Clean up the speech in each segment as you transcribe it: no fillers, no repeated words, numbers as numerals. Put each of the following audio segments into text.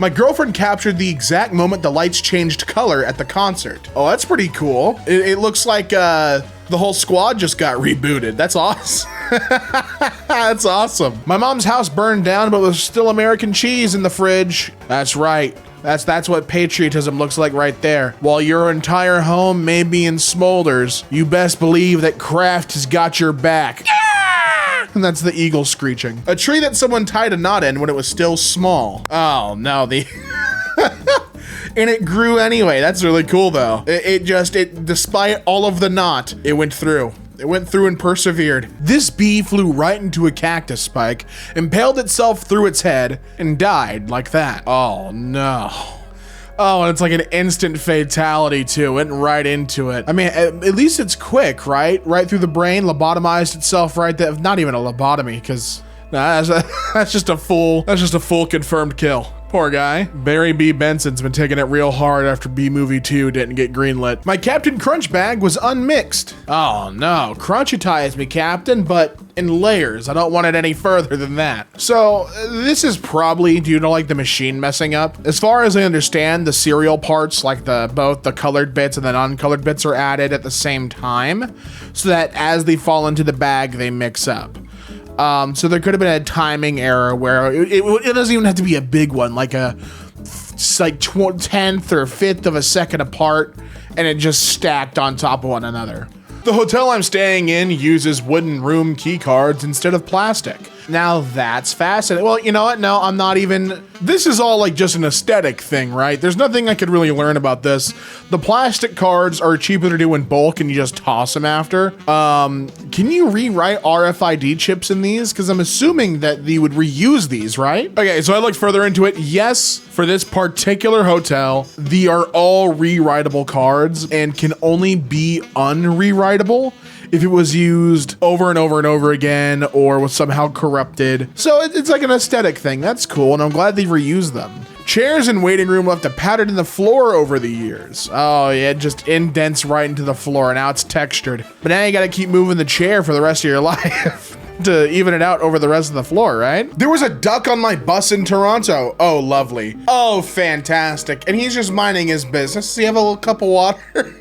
My girlfriend captured the exact moment the lights changed color at the concert. Oh, that's pretty cool. It looks like the whole squad just got rebooted. That's awesome. That's awesome. My mom's house burned down, but there's still American cheese in the fridge. That's right. That's what patriotism looks like right there. While your entire home may be in smolders, you best believe that Kraft has got your back. Yeah! And that's the eagle screeching. A tree that someone tied a knot in when it was still small. Oh no, and it grew anyway. That's really cool though. Despite all of the knot, it went through. It went through and persevered. This bee flew right into a cactus spike, impaled itself through its head, and died like that. Oh no. Oh, and it's like an instant fatality too. Went right into it. I mean, at least it's quick, right? Right through the brain, lobotomized itself right there. Not even a lobotomy, because that's just a full confirmed kill. Poor guy. Barry B. Benson's been taking it real hard after B-Movie 2 didn't get greenlit. My Captain Crunch bag was unmixed. Oh no, crunchitize me, Captain, but in layers. I don't want it any further than that. So this is probably due to like the machine messing up. As far as I understand, the cereal parts, like both the colored bits and the non-colored bits are added at the same time, so that as they fall into the bag, they mix up. So there could have been a timing error where it doesn't even have to be a big one, like it's like 10th or 5th of a second apart, and it just stacked on top of one another. The hotel I'm staying in uses wooden room key cards instead of plastic. Now that's fascinating. Well, you know what? No, I'm not even, this is all like just an aesthetic thing, right? There's nothing I could really learn about this. The plastic cards are cheaper to do in bulk and you just toss them after. Can you rewrite RFID chips in these? Because I'm assuming that you would reuse these, right? Okay, so I looked further into it. Yes, for this particular hotel, they are all rewritable cards and can only be unrewritable if it was used over and over and over again or was somehow corrupted. So it's like an aesthetic thing. That's cool, and I'm glad they reused them. Chairs in waiting room left a pattern in the floor over the years. Oh yeah, it just indents right into the floor, and now it's textured. But now you gotta keep moving the chair for the rest of your life to even it out over the rest of the floor, right? There was a duck on my bus in Toronto. Oh, lovely. Oh, fantastic. And he's just minding his business. Does he have a little cup of water?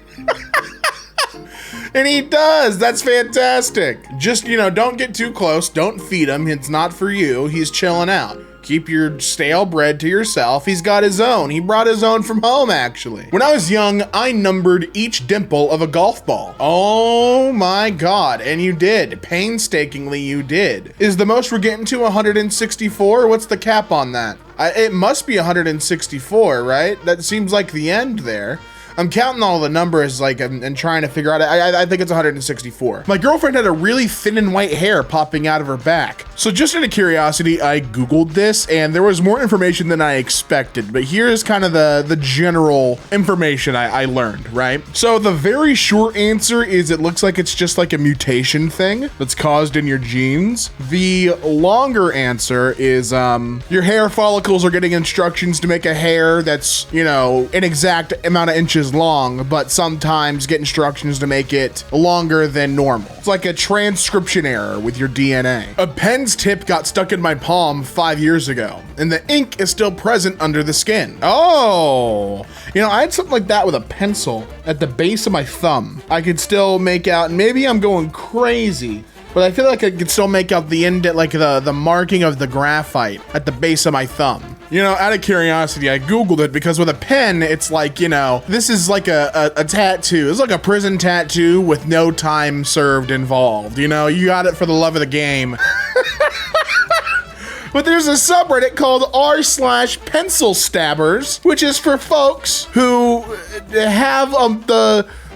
And he does. That's fantastic. Just, don't get too close. Don't feed him. It's not for you. He's chilling out. Keep your stale bread to yourself. He's got his own. He brought his own from home, actually. When I was young, I numbered each dimple of a golf ball. Oh my God. And you did. Painstakingly, you did. Is the most we're getting to 164? What's the cap on that? It must be 164, right? That seems like the end there. I'm counting all the numbers and trying to figure out, I think it's 164. My girlfriend had a really thin and white hair popping out of her back. So just out of curiosity, I Googled this and there was more information than I expected, but here's kind of the general information I learned, right? So the very short answer is it looks like it's just like a mutation thing that's caused in your genes. The longer answer is your hair follicles are getting instructions to make a hair that's, an exact amount of inches long, but sometimes get instructions to make it longer than normal. It's like a transcription error with your DNA. A pen's tip got stuck in my palm 5 years ago, and the ink is still present under the skin. Oh, I had something like that with a pencil at the base of my thumb. I could still make out, and maybe I'm going crazy, but I feel like I could still make out the indent, like the marking of the graphite at the base of my thumb. Out of curiosity, I Googled it because with a pen, it's like, this is like a tattoo. It's like a prison tattoo with no time served involved. You got it for the love of the game. But there's a subreddit called r/pencil stabbers, which is for folks who have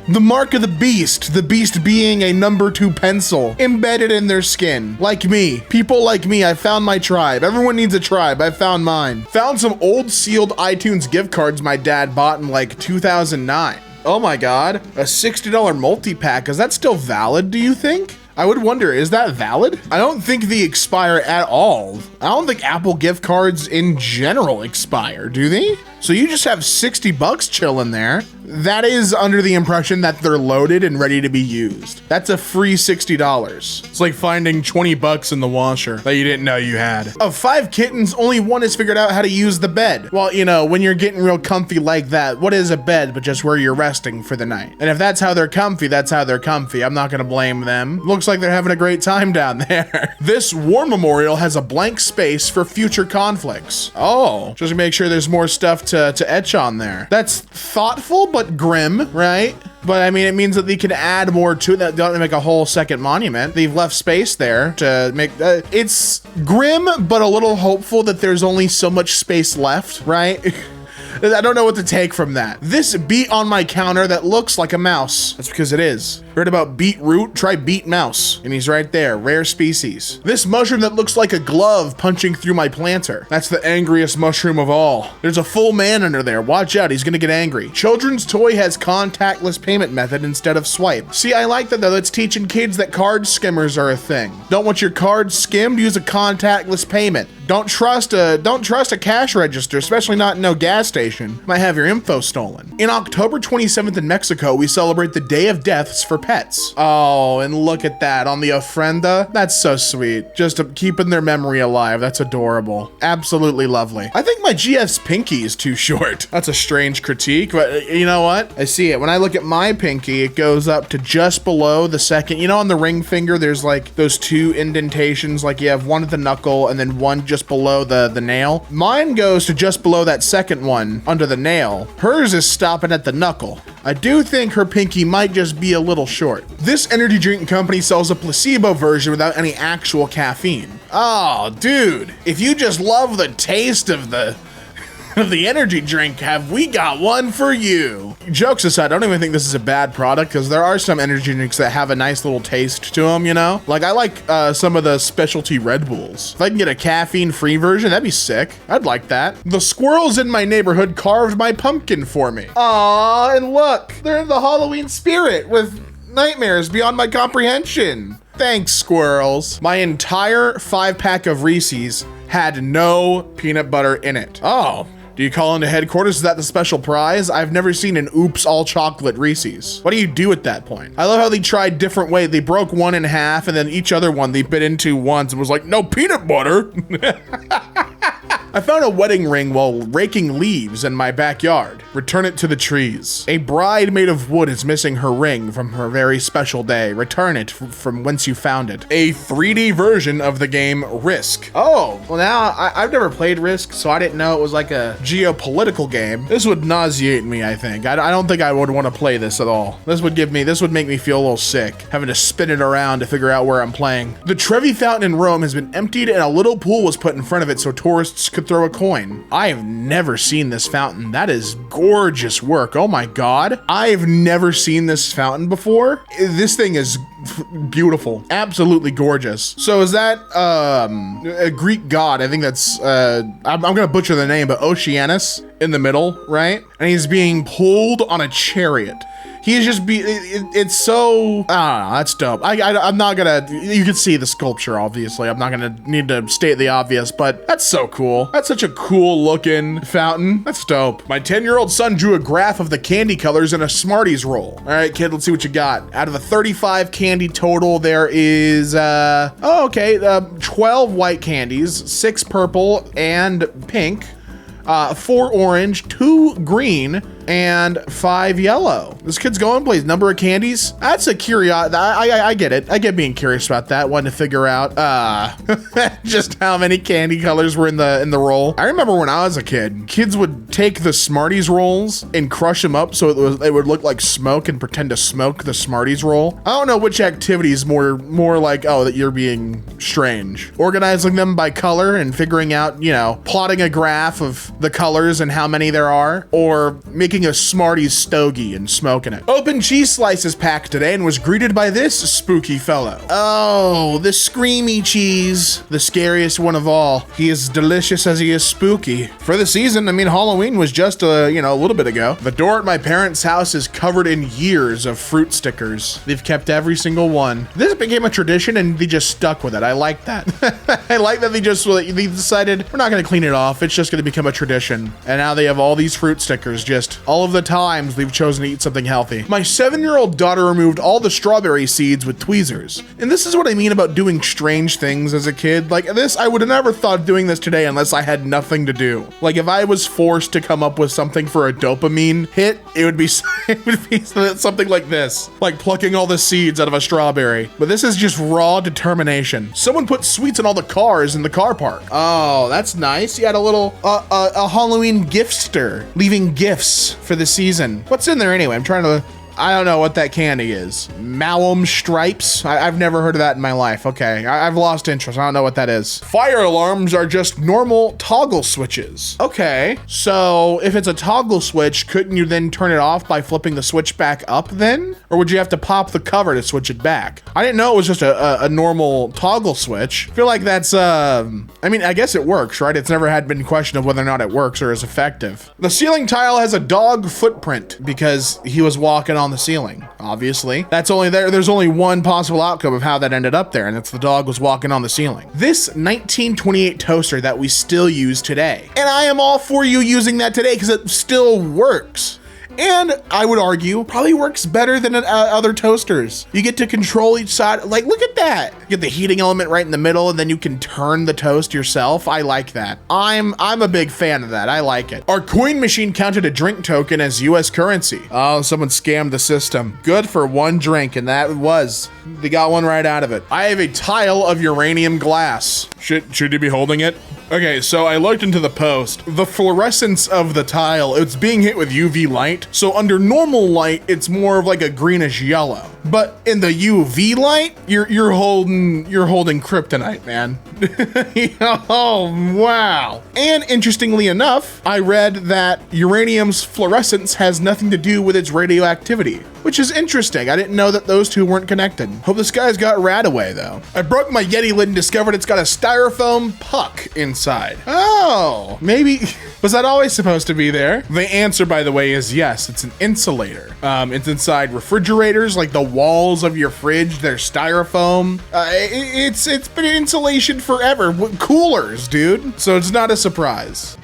the mark of the beast being a number 2 pencil embedded in their skin. Like me, people like me, I found my tribe. Everyone needs a tribe, I found mine. Found some old sealed iTunes gift cards my dad bought in like 2009. Oh my God, a $60 multi-pack, is that still valid, do you think? I would wonder, is that valid? I don't think they expire at all. I don't think Apple gift cards in general expire, do they? So you just have $60 chilling there. That is under the impression that they're loaded and ready to be used. That's a free $60. It's like finding 20 bucks in the washer that you didn't know you had. Of 5 kittens, only 1 has figured out how to use the bed. Well, you know, when you're getting real comfy like that, what is a bed but just where you're resting for the night? And if that's how they're comfy, that's how they're comfy. I'm not gonna blame them. Looks like they're having a great time down there. This war memorial has a blank space for future conflicts. Oh, just to make sure there's more stuff to etch on there. That's thoughtful, but grim, right? But I mean, it means that they can add more to it. That don't make a whole second monument. They've left space there to make, it's grim, but a little hopeful that there's only so much space left, right? I don't know what to take from that. This beet on my counter that looks like a mouse. That's because it is. Heard about beetroot? Try beet mouse. And he's right there, rare species. This mushroom that looks like a glove punching through my planter. That's the angriest mushroom of all. There's a full man under there. Watch out, he's gonna get angry. Children's toy has contactless payment method instead of swipe. See, I like that though. That's teaching kids that card skimmers are a thing. Don't want your card skimmed? Use a contactless payment. Don't trust a cash register, especially not in no gas station. Might have your info stolen. In October 27th in Mexico, we celebrate the Day of Deaths for pets. Oh, and look at that on the ofrenda. That's so sweet. Just keeping their memory alive. That's adorable. Absolutely lovely. I think my GF's pinky is too short. That's a strange critique, but you know what? I see it. When I look at my pinky, it goes up to just below the second. You know, on the ring finger, there's like those 2 indentations. Like you have one at the knuckle and then one just below the nail. Mine goes to just below that second one under the nail. Hers is stopping at the knuckle. I do think her pinky might just be a little short. This energy drink company sells a placebo version without any actual caffeine. Oh, dude, if you just love the taste of the energy drink, have we got one for you. Jokes aside, I don't even think this is a bad product because there are some energy drinks that have a nice little taste to them, you know? Like I like some of the specialty Red Bulls. If I can get a caffeine-free version, that'd be sick. I'd like that. The squirrels in my neighborhood carved my pumpkin for me. Aw, and look, they're in the Halloween spirit with nightmares beyond my comprehension. Thanks, squirrels. My entire 5-pack of Reese's had no peanut butter in it. Oh. Do you call into headquarters? Is that the special prize? I've never seen an oops all chocolate Reese's. What do you do at that point? I love how they tried different ways. They broke one in half and then each other one they bit into once and was like, no peanut butter. I found a wedding ring while raking leaves in my backyard. Return it to the trees. A bride made of wood is missing her ring from her very special day. Return it from whence you found it. A 3D version of the game Risk. Oh, well now I've never played Risk, so I didn't know it was like a geopolitical game. This would nauseate me, I think. I don't think I would want to play this at all. This would make me feel a little sick, having to spin it around to figure out where I'm playing. The Trevi Fountain in Rome has been emptied and a little pool was put in front of it so tourists could throw a coin. I have never seen this fountain. That is gorgeous work. Oh my God. I've never seen this fountain before. This thing is beautiful. Absolutely gorgeous. So is that a Greek god? I think that's, I'm gonna butcher the name, but Oceanus in the middle, right? And he's being pulled on a chariot. He's just it's so, I don't know, that's dope. I'm not gonna, you can see the sculpture, obviously. I'm not gonna need to state the obvious, but that's so cool. That's such a cool looking fountain. That's dope. My 10-year-old son drew a graph of the candy colors in a Smarties roll. All right, kid, let's see what you got. Out of the 35 candy total, there is, 12 white candies, 6 purple and pink, 4 orange, 2 green, and 5 yellow. This kid's going plays number of candies. That's a curiosity. I get it. I get being curious about that. Wanting to figure out just how many candy colors were in the roll. I remember when I was a kid, kids would take the Smarties rolls and crush them up so it would look like smoke and pretend to smoke the Smarties roll. I don't know which activity is more like, oh, that you're being strange. Organizing them by color and figuring out, you know, plotting a graph of the colors and how many there are, or making a Smarties stogie and smoking smoking it. Open cheese slices pack today and was greeted by this spooky fellow. Oh, the screamy cheese, the scariest one of all. He is delicious as he is spooky. For the season, I mean, Halloween was just a little bit ago. The door at my parents' house is covered in years of fruit stickers. They've kept every single one. This became a tradition and they just stuck with it. I like that. I like that they decided we're not gonna clean it off. It's just gonna become a tradition. And now they have all these fruit stickers, just all of the times we've chosen to eat something healthy. My 7-year-old daughter removed all the strawberry seeds with tweezers. And this is what I mean about doing strange things as a kid. Like this, I would have never thought of doing this today unless I had nothing to do. Like if I was forced to come up with something for a dopamine hit, it would be something like this, like plucking all the seeds out of a strawberry. But this is just raw determination. Someone put sweets in all the cars in the car park. Oh, that's nice. You had a little a Halloween giftster leaving gifts for the season. What's in there anyway? I don't know what that candy is. Malum stripes? I've never heard of that in my life. Okay, I've lost interest. I don't know what that is. Fire alarms are just normal toggle switches. Okay, so if it's a toggle switch, couldn't you then turn it off by flipping the switch back up then? Or would you have to pop the cover to switch it back? I didn't know it was just a normal toggle switch. I feel like that's, I mean, I guess it works, right? It's never had been question of whether or not it works or is effective. The ceiling tile has a dog footprint because he was walking on the ceiling, obviously. There's only one possible outcome of how that ended up there, and it's the dog was walking on the ceiling. This 1928 toaster that we still use today. And I am all for you using that today because it still works. And I would argue probably works better than other toasters. You get to control each side. Like, look at that. You get the heating element right in the middle and then you can turn the toast yourself. I like that. I'm a big fan of that. I like it. Our coin machine counted a drink token as US currency. Oh, someone scammed the system. Good for one drink, and they got one right out of it. I have a tile of uranium glass. Should you be holding it? Okay, so I looked into the post. The fluorescence of the tile, it's being hit with UV light. So under normal light, it's more of like a greenish yellow. But in the UV light, you're holding kryptonite, man. Oh, wow. And interestingly enough, I read that uranium's fluorescence has nothing to do with its radioactivity, which is interesting. I didn't know that those two weren't connected. Hope this guy's got Radaway though. I broke my Yeti lid and discovered it's got a styrofoam puck inside. Oh, maybe, was that always supposed to be there? The answer, by the way, is yes, it's an insulator. It's inside refrigerators, like the walls of your fridge, they're styrofoam. It's been insulation forever. Coolers, dude. So it's not a surprise.